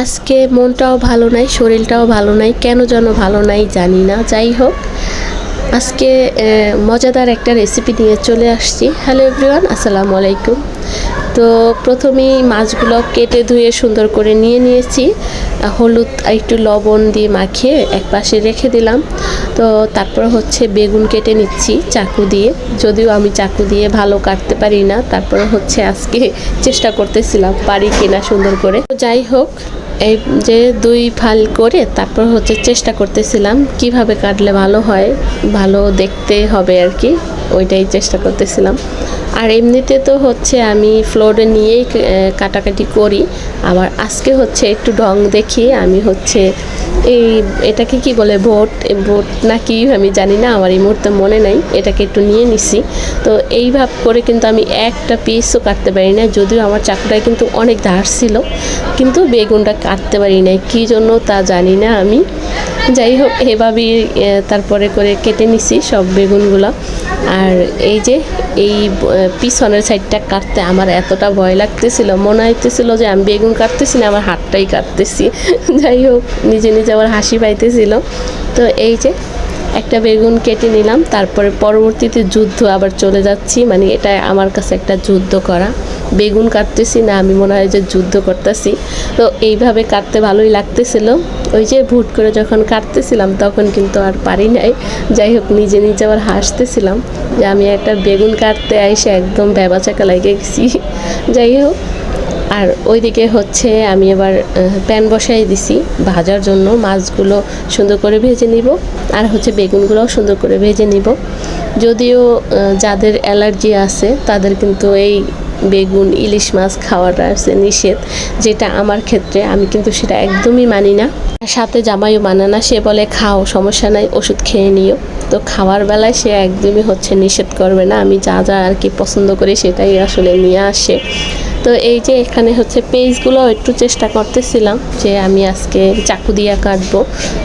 আজকে মনটাও ভালো নাই, শরীরটাও ভালো নাই, কেন যেন ভালো নাই জানি না। যাই হোক, আজকে মজাদার একটা রেসিপি নিয়ে চলে আসছি। হ্যালো এভরিওয়ান, আসসালামু আলাইকুম। তো প্রথমেই মাছগুলো কেটে ধুয়ে সুন্দর করে নিয়েছি। হলুদ একটু লবণ দিয়ে মাখিয়ে এক পাশে রেখে দিলাম। তো তারপর হচ্ছে বেগুন কেটে নিচ্ছি চাকু দিয়ে, যদিও আমি চাকু দিয়ে ভালো কাটতে পারি না। তারপর হচ্ছে আজকে চেষ্টা করতেছিলাম পারি কিনা সুন্দর করে। যাই হোক, এই যে দুই ফাল করে তারপর হচ্ছে চেষ্টা করতেছিলাম কিভাবে কাটলে ভালো হয়, ভালো দেখতে হবে আর কি, ওইটাই চেষ্টা করতেছিলাম। আর এমনিতে তো হচ্ছে আমি ফ্লোরে নিয়েই কাটাকাটি করি। আবার আজকে হচ্ছে একটু ঢং দেখিয়ে আমি হচ্ছে এটাকে কি বলে, বোট নাকি আমি জানি না, আমার এই মুহূর্তে মনে নাই, এটাকে একটু নিয়ে নিছি। তো এইভাবে করে কিন্তু আমি একটা পিসও কাটতে পারি না, যদিও আমার চাকুটায় কিন্তু অনেক ধার ছিল, কিন্তু বেগুনটা কাটতে পারি নাই কী জন্য তা জানি না আমি। যাই হোক, এভাবেই তারপরে করে কেটে নিছি সব বেগুনগুলো। আর এই যে এই পিছনের সাইডটা কাটতে আমার এতটা ভয় লাগতেছিল, মনে হইতেছিল যে আমি বেগুন কাটতেছি না, আমার হাতটাই কাটতেছি। যাই হোক, নিজে আবার হাসি পাইতেছিল। তো এই যে একটা বেগুন কেটে নিলাম, তারপরে পরবর্তীতে যুদ্ধ আবার চলে যাচ্ছি, মানে এটা আমার কাছে একটা যুদ্ধ করা। বেগুন কাটতেছি না, আমি মনে হয় যে যুদ্ধ করতেছি। তো এইভাবে কাটতে ভালোই লাগতেছিল। ওই যে ভুট করে যখন কাটতেছিলাম তখন কিন্তু আর পারি নাই। যাই হোক, নিজে আবার হাসতেছিলাম যে আমি একটা বেগুন কাটতে আইসে একদম ভ্যাবাচাকা লেগে গেছি। যাই হোক, আর ওইদিকে হচ্ছে আমি এবার প্যান বসাই দিছি ভাজার জন্য। মাছগুলো সুন্দর করে ভেজে নিব, আর হচ্ছে বেগুনগুলোও সুন্দর করে ভেজে নিব। যদিও যাদের অ্যালার্জি আছে তাদের কিন্তু এই বেগুন ইলিশ মাছ খাওয়াটা আছে নিষেধ, যেটা আমার ক্ষেত্রে আমি কিন্তু সেটা একদমই মানি না। সাথে জামাইও মানে না, সে বলে খাও, সমস্যা নাই, ওষুধ খেয়ে নিও। তো খাওয়ার বেলায় সে একদমই হচ্ছে নিষেধ করবে না, আমি যা যা আর কি পছন্দ করি সেটাই আসলে নিয়ে আসে। তো এই যে এখানে হচ্ছে পেঁয়াজগুলো একটু চেষ্টা করতেছিলাম যে আমি আজকে চাকু দিয়ে কাটবো।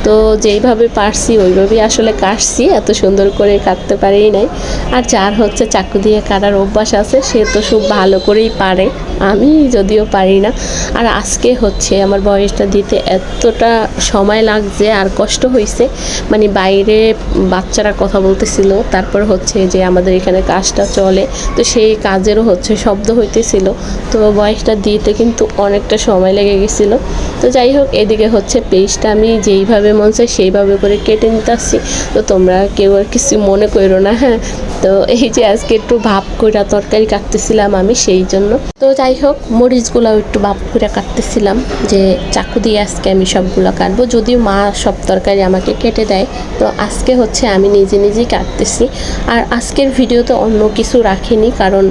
তো যেইভাবে পারছি ওইভাবেই আসলে কাটছি, এত সুন্দর করে কাটতে পারি নাই। আর যার হচ্ছে চাকু দিয়ে কাটার অভ্যাস আছে সে তো খুব ভালো করেই পারে, আমি যদিও পারি না। আর আজকে হচ্ছে আমার বয়সটা দিতে এতটা সময় লাগছে আর কষ্ট হয়েছে, মানে বাইরে বাচ্চারা কথা বলতেছিল, তারপর হচ্ছে যে আমাদের এখানে কাজটা চলে, তো সেই কাজেরও হচ্ছে শব্দ হইতেছিল। তো বয়সটা দিতে কিন্তু অনেকটা সময় লেগে গেছিলো। তো যাই হোক, এদিকে হচ্ছে পেস্টটা আমি যেইভাবে মন চাই সেইভাবে করে কেটে নিতে আসছি। তো তোমরা কেউ আর কিছু মনে করো না, হ্যাঁ। তো এই যে আজকে একটু ভাপ করে তরকারি কাটতেছিলাম আমি, সেই জন্য। তো যাই হোক, মরিচগুলো একটু ভাপ করে কাটতেছিলাম, যে চাকু দিয়ে আজকে আমি সবগুলো কাটবো। যদিও মা সব তরকারি আমাকে কেটে দেয়, তো আজকে হচ্ছে আমি নিজেই কাটতেছি। আর আজকের ভিডিওতে অন্য কিছু রাখিনি, কারণ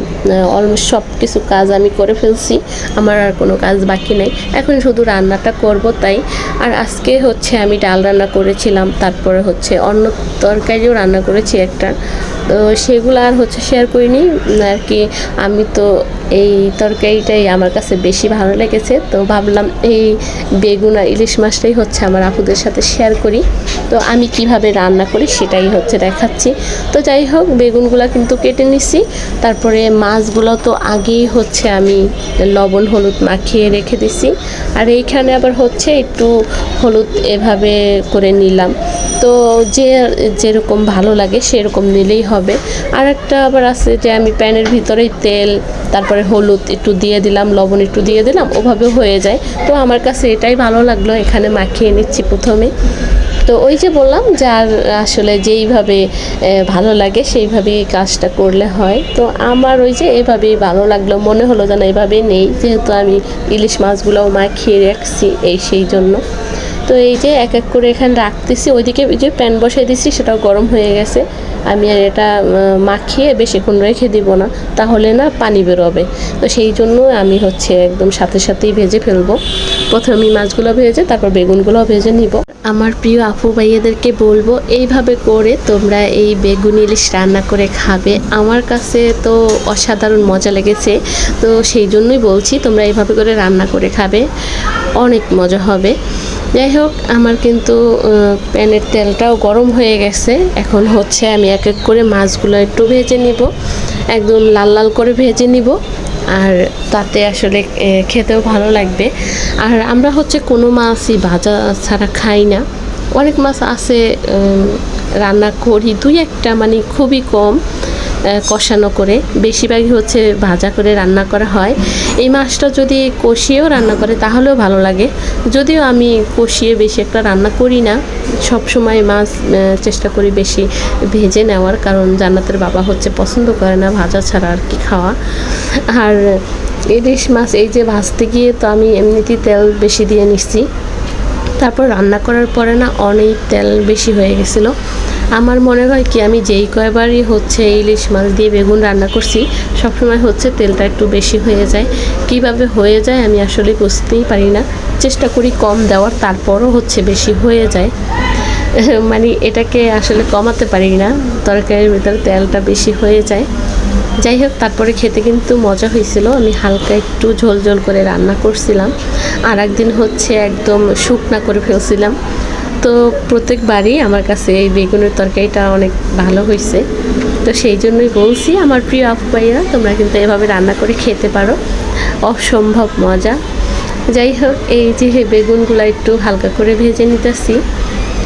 অলমোস্ট সব কিছু কাজ আমি করে ফেলছি, আমার আর কোনো কাজ বাকি নেই। এখন শুধু রান্নাটা করব তাই। আর আজকে হচ্ছে আমি ডাল রান্না করেছিলাম, তারপরে হচ্ছে অন্য তরকারিও রান্না করেছি একটা, তো সেগুলো আর হচ্ছে শেয়ার করিনি আর কি। আমি তো এই তরকারিটাই আমার কাছে বেশি ভালো লেগেছে, তো ভাবলাম এই বেগুন আর ইলিশ মাছটাই হচ্ছে আমার আপুদের সাথে শেয়ার করি। তো আমি কিভাবে রান্না করি সেটাই হচ্ছে দেখাচ্ছি। তো যাই হোক, বেগুনগুলো কিন্তু কেটে নিছি, তারপরে মাছগুলো তো আগেই হচ্ছে আমি লবণ হলুদ মাখিয়ে রেখে দিছি। আর এইখানে আবার হচ্ছে একটু হলুদ এভাবে করে নিলাম, তো যেরকম ভালো লাগে সেরকম নিলেই হবে। আর একটা আবার আছে যে আমি প্যানের ভিতরেই তেল, তারপরে হলুদ একটু দিয়ে দিলাম, লবণ একটু দিয়ে দিলাম, ওভাবে হয়ে যায়। তো আমার কাছে এটাই ভালো লাগলো, এখানে মাখিয়ে নিচ্ছি প্রথমে। তো ওই যে বললাম, যার আসলে যেইভাবে ভালো লাগে সেইভাবেই কাজটা করলে হয়। তো আমার ওই যে এভাবেই ভালো লাগলো, মনে হলো যেন এভাবেই নেই, যেহেতু আমি ইলিশ মাছগুলোও মাখিয়ে রাখছি সেই জন্য। তো এই যে এক এক করে এখানে রাখতেছি, ওইদিকে যে প্যান বসাই দিছি সেটাও গরম হয়ে গেছে। আমি আর এটা মাখিয়ে বেশিক্ষণ রেখে দিব না, তাহলে না পানি বেরোবে। তো সেই জন্য আমি হচ্ছে একদম সাথেই ভেজে ফেলবো। প্রথমে মাছগুলো ভেজে তারপর বেগুনগুলো ভেজে নিব। আমার প্রিয় আপু ভাইয়াদেরকে বলবো এইভাবে করে তোমরা এই বেগুন ইলিশ রান্না করে খাবে, আমার কাছে তো অসাধারণ মজা লেগেছে। তো সেই জন্যই বলছি তোমরা এইভাবে করে রান্না করে খাবে, অনেক মজা হবে। যাই হোক, আমার কিন্তু প্যানের তেলটাও গরম হয়ে গেছে। এখন হচ্ছে আমি এক এক করে মাছগুলো একটু ভেজে নিব, একদম লাল লাল করে ভেজে নিব। আর তাতে আসলে খেতেও ভালো লাগবে। আর আমরা হচ্ছে কোনো মাছই ভাজা ছাড়া খাই না। অনেক মাছ আছে রান্না করি, দুই একটা মানে খুবই কম কষানো করে, বেশিরভাগই হচ্ছে ভাজা করে রান্না করা হয়। এই মাছটা যদি কষিয়েও রান্না করে তাহলেও ভালো লাগে, যদিও আমি কষিয়ে বেশি একটা রান্না করি না, সব সময় মাছ চেষ্টা করি বেশি ভেজে নেওয়ার, কারণ জান্নাতের বাবা হচ্ছে পছন্দ করে না ভাজা ছাড়া আর কি খাওয়া। আর ইলিশ মাছ এই যে ভাজতে গিয়ে তো আমি এমনিতেই তেল বেশি দিয়ে নিচ্ছি, তারপর রান্না করার পরে না অনেক তেল বেশি হয়ে গেছিলো। আমার মনে হয় কি আমি যেই কয়বারই হচ্ছে ইলিশ মাছ দিয়ে বেগুন রান্না করছি সবসময় হচ্ছে তেলটা একটু বেশি হয়ে যায়। কিভাবে হয়ে যায় আমি আসলে বুঝতেই পারি না, চেষ্টা করি কম দেওয়ার, তারপরও হচ্ছে বেশি হয়ে যায়। মানে এটাকে আসলে কমাতে পারি না, তরকারির ভিতরে তেলটা বেশি হয়ে যায়। যাই হোক, তারপরে খেতে কিন্তু মজা হয়েছিল। আমি হালকা একটু ঝোল ঝোল করে রান্না করছিলাম, আর একদিন হচ্ছে একদম শুকনা করে ফেলছিলাম। তো প্রত্যেকবারই আমার কাছে এই বেগুনের তরকারিটা অনেক ভালো হয়েছে, তো সেই জন্যই বলছি আমার প্রিয় আপু ভাইয়া তোমরা কিন্তু এভাবে রান্না করে খেতে পারো, অসম্ভব মজা। যাই হোক, এই যে বেগুনগুলো একটু হালকা করে ভেজে নিতেছি।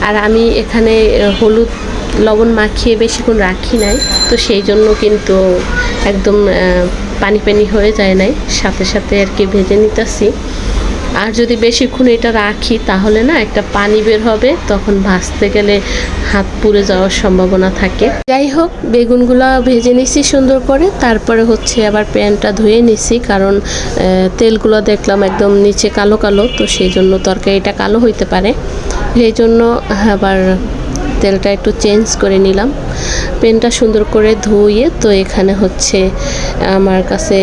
আর আমি এখানে হলুদ লবণ মাখিয়ে বেশিক্ষণ রাখি নাই, তো সেই জন্য কিন্তু একদম পানি পানি হয়ে যায় নাই, সাথে সাথে আর কি ভেজে নিতেছি। আর যদি বেশিক্ষণ এটা রাখি তাহলে না একটা পানি বের হবে, তখন ভাজতে গেলে হাত পুড়ে যাওয়ার সম্ভাবনা থাকে। যাই হোক, বেগুনগুলো ভেজে নিছি সুন্দর করে, তারপরে হচ্ছে আবার প্যানটা ধুয়ে নিছি, কারণ তেলগুলো দেখলাম একদম নিচে কালো কালো, তো সেই জন্য তরকারিটা কালো হইতে পারে, সেই জন্য আবার তেলটা একটু চেঞ্জ করে নিলাম। প্যানটা সুন্দর করে ধুয়ে, তো এখানে হচ্ছে আমার কাছে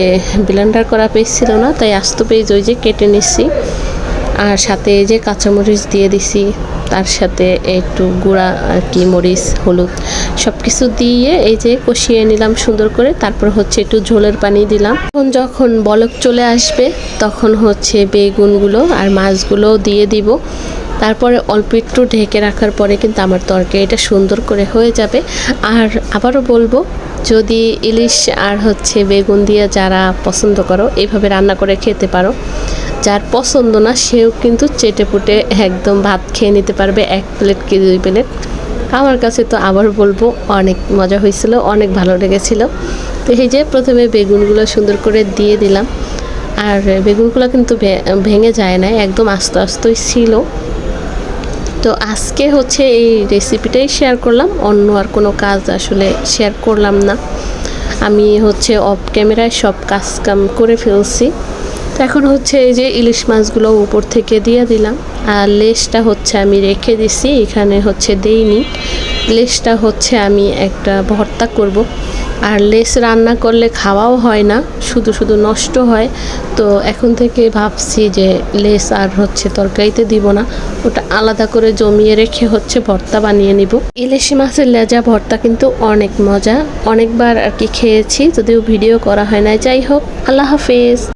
ব্লেন্ডার করা পেঁয়াজ ছিল না, তাই আস্ত পেঁয়াজ ওই যে কেটে নিচ্ছি, আর সাথে এই যে কাঁচামরিচ দিয়ে দিছি, তার সাথে একটু গুঁড়া আর কি মরিচ হলুদ সব কিছু দিয়ে এই যে কষিয়ে নিলাম সুন্দর করে। তারপর হচ্ছে একটু ঝোলের পানি দিলাম, যখন বলক চলে আসবে তখন হচ্ছে বেগুনগুলো আর মাছগুলো দিয়ে দিব। তারপরে অল্প একটু ঢেকে রাখার পরে কিন্তু আমার তরকারিটা সুন্দর করে হয়ে যাবে। আর আবারও বলবো, যদি ইলিশ আর হচ্ছে বেগুন দিয়ে যারা পছন্দ করো এইভাবে রান্না করে খেতে পারো, যার পছন্দ না সেও কিন্তু চেটে পুটে একদম ভাত খেয়ে নিতে পারবে, 1 প্লেট কি 2 প্লেট। আমার কাছে তো আবার বলবো অনেক মজা হয়েছিল, অনেক ভালো লেগেছিল। তো এই যে প্রথমে বেগুনগুলো সুন্দর করে দিয়ে দিলাম, আর বেগুনগুলো কিন্তু ভেঙে যায় না, একদম আস্তে আস্তেই ছিল। তো আজকে হচ্ছে এই রেসিপিটাই শেয়ার করলাম, অন্য আর কোনো কাজ আসলে শেয়ার করলাম না। আমি হচ্ছে অফ ক্যামেরায় সব কাজ কাম করে ফেলছি। তো এখন হচ্ছে এই যে ইলিশ মাছগুলো উপর থেকে দিয়ে দিলাম, আর লেজটা হচ্ছে আমি রেখে দিছি, এখানে হচ্ছে দেইনি। লেজটা হচ্ছে আমি একটা ভর্তা করব, আর লেস রান্না করলে খাওয়াও হয় না, শুধু শুধু নষ্ট হয়। তো এখন থেকে ভাবছি যে লেস আর হচ্ছে তরকারিতে দিব না, ওটা আলাদা করে জমিয়ে রেখে হচ্ছে ভর্তা বানিয়ে নিব। ইলিশ মাছের লেজা ভর্তা কিন্তু অনেক মজা, অনেকবার আর কি খেয়েছি, যদিও ভিডিও করা হয় না। যাই হোক, আল্লাহ হাফেজ।